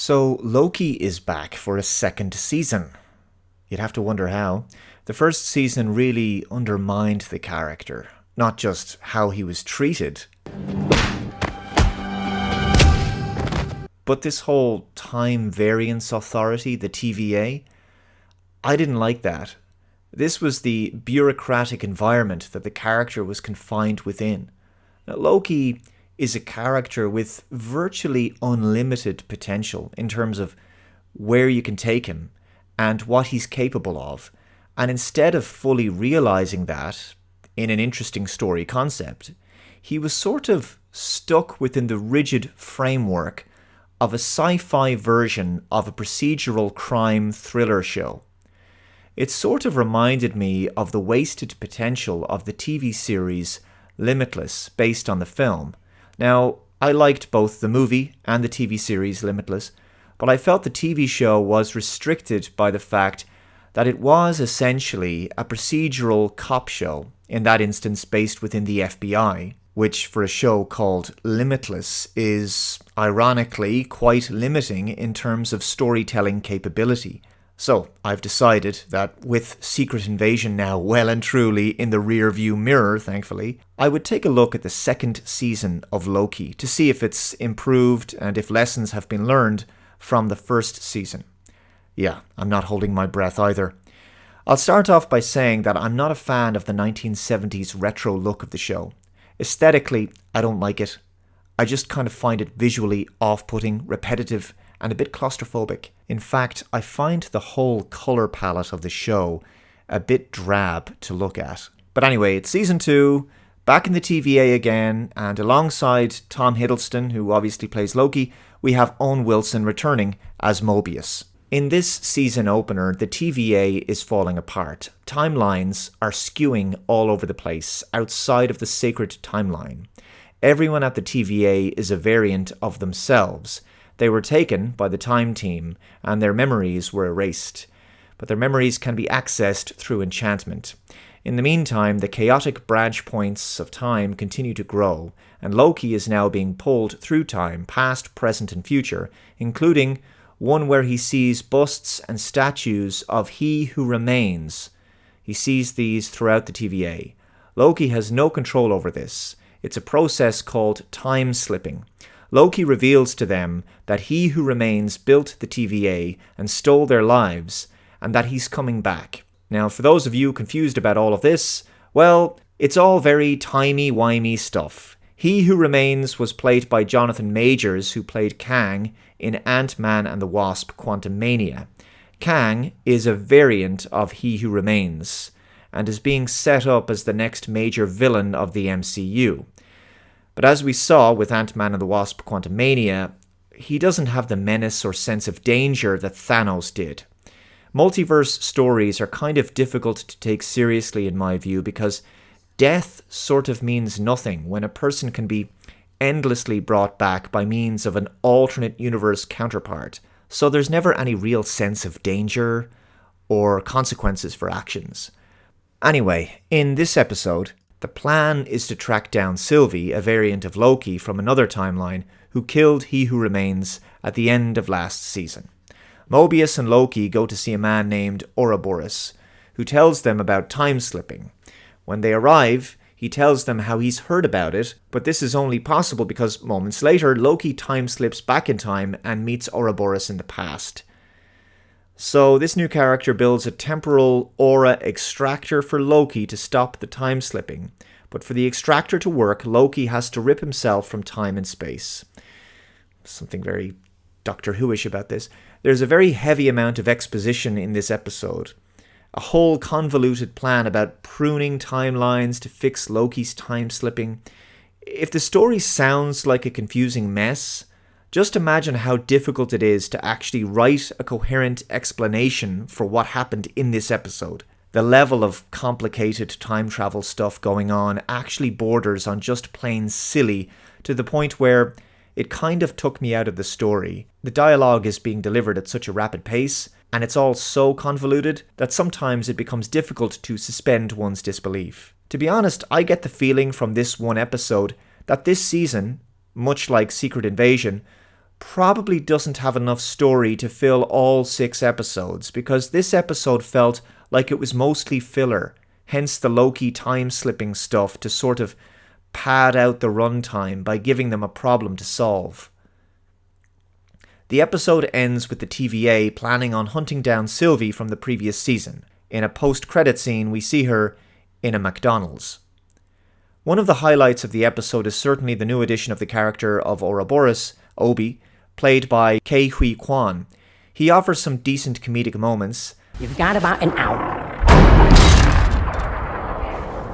So Loki is back for a second season. You'd have to wonder how. The first season really undermined the character, not just how he was treated, but this whole time variance authority, the TVA. I didn't like that. This was the bureaucratic environment that the character was confined within. Now, Loki is a character with virtually unlimited potential in terms of where you can take him and what he's capable of. And instead of fully realizing that in an interesting story concept, he was sort of stuck within the rigid framework of a sci-fi version of a procedural crime thriller show. It sort of reminded me of the wasted potential of the TV series Limitless based on the film. Now, I liked both the movie and the TV series Limitless, but I felt the TV show was restricted by the fact that it was essentially a procedural cop show, in that instance based within the FBI, which for a show called Limitless is ironically quite limiting in terms of storytelling capability. So I've decided that with Secret Invasion now well and truly in the rear-view mirror, thankfully, I would take a look at the second season of Loki to see if it's improved and if lessons have been learned from the first season. Yeah, I'm not holding my breath either. I'll start off by saying that I'm not a fan of the 1970s retro look of the show. Aesthetically, I don't like it. I just kind of find it visually off-putting, repetitive, and a bit claustrophobic. In fact, I find the whole colour palette of the show a bit drab to look at. But anyway, it's season 2, back in the TVA again, and alongside Tom Hiddleston, who obviously plays Loki, we have Owen Wilson returning as Mobius. In this season opener, the TVA is falling apart. Timelines are skewing all over the place, outside of the sacred timeline. Everyone at the TVA is a variant of themselves. They were taken by the Time Team, and their memories were erased. But their memories can be accessed through enchantment. In the meantime, the chaotic branch points of time continue to grow, and Loki is now being pulled through time, past, present, and future, including one where he sees busts and statues of He Who Remains. He sees these throughout the TVA. Loki has no control over this. It's a process called time slipping. Loki reveals to them that He Who Remains built the TVA and stole their lives, and that he's coming back. Now, for those of you confused about all of this, well, it's all very timey-wimey stuff. He Who Remains was played by Jonathan Majors, who played Kang in Ant-Man and the Wasp: Quantumania. Kang is a variant of He Who Remains, and is being set up as the next major villain of the MCU. But as we saw with Ant-Man and the Wasp: Quantumania, he doesn't have the menace or sense of danger that Thanos did. Multiverse stories are kind of difficult to take seriously in my view because death sort of means nothing when a person can be endlessly brought back by means of an alternate universe counterpart, so there's never any real sense of danger or consequences for actions. Anyway, in this episode, the plan is to track down Sylvie, a variant of Loki from another timeline, who killed He Who Remains at the end of last season. Mobius and Loki go to see a man named Ouroboros, who tells them about time slipping. When they arrive, he tells them how he's heard about it, but this is only possible because moments later, Loki time slips back in time and meets Ouroboros in the past. So this new character builds a temporal aura extractor for Loki to stop the time slipping. But for the extractor to work, Loki has to rip himself from time and space. Something very Doctor Who-ish about this. There's a very heavy amount of exposition in this episode. A whole convoluted plan about pruning timelines to fix Loki's time slipping. If the story sounds like a confusing mess, just imagine how difficult it is to actually write a coherent explanation for what happened in this episode. The level of complicated time travel stuff going on actually borders on just plain silly, to the point where it kind of took me out of the story. The dialogue is being delivered at such a rapid pace, and it's all so convoluted that sometimes it becomes difficult to suspend one's disbelief. To be honest, I get the feeling from this one episode that this season, much like Secret Invasion, probably doesn't have enough story to fill all 6 episodes, because this episode felt like it was mostly filler, hence the Loki time-slipping stuff to sort of pad out the runtime by giving them a problem to solve. The episode ends with the TVA planning on hunting down Sylvie from the previous season. In a post-credit scene, we see her in a McDonald's. One of the highlights of the episode is certainly the new addition of the character of Ouroboros, Obi, played by Ke Huy Quan. He offers some decent comedic moments. You've got about an hour.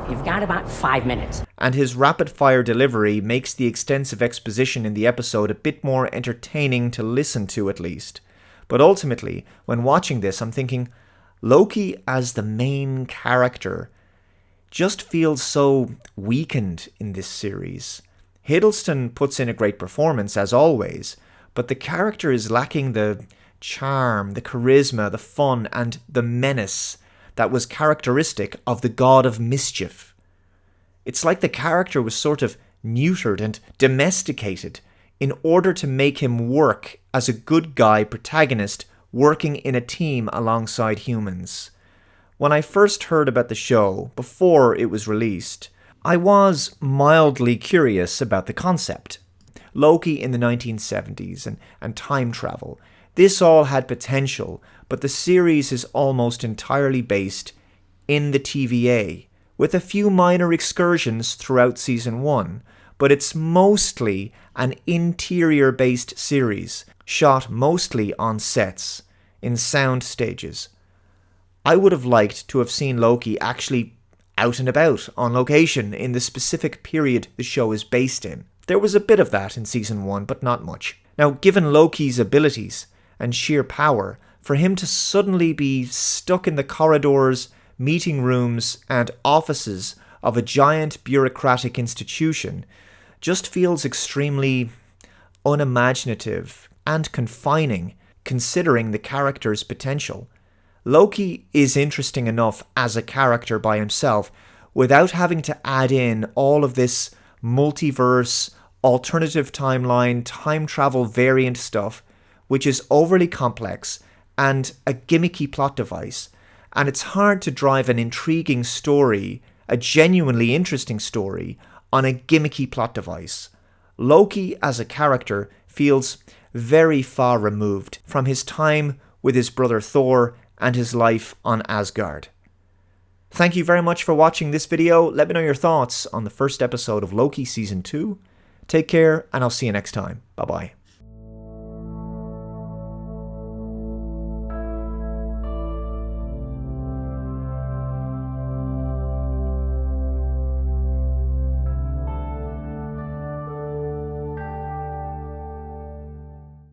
You've got about 5 minutes. And his rapid-fire delivery makes the extensive exposition in the episode a bit more entertaining to listen to, at least. But ultimately, when watching this, I'm thinking, Loki as the main character just feels so weakened in this series. Hiddleston puts in a great performance, as always, but the character is lacking the charm, the charisma, the fun, and the menace that was characteristic of the God of Mischief. It's like the character was sort of neutered and domesticated in order to make him work as a good guy protagonist working in a team alongside humans. When I first heard about the show, before it was released, I was mildly curious about the concept. Loki in the 1970s and time travel. This all had potential, but the series is almost entirely based in the TVA, with a few minor excursions throughout Season 1, but it's mostly an interior-based series, shot mostly on sets, in sound stages. I would have liked to have seen Loki actually out and about on location in the specific period the show is based in. There was a bit of that in Season 1, but not much. Now, given Loki's abilities and sheer power, for him to suddenly be stuck in the corridors, meeting rooms, and offices of a giant bureaucratic institution just feels extremely unimaginative and confining, considering the character's potential. Loki is interesting enough as a character by himself without having to add in all of this multiverse, alternative timeline, time travel variant stuff, which is overly complex and a gimmicky plot device. And it's hard to drive an intriguing story, a genuinely interesting story, on a gimmicky plot device. Loki as a character feels very far removed from his time with his brother Thor and his life on Asgard. Thank you very much for watching this video. Let me know your thoughts on the first episode of Loki Season 2. Take care, and I'll see you next time. Bye-bye.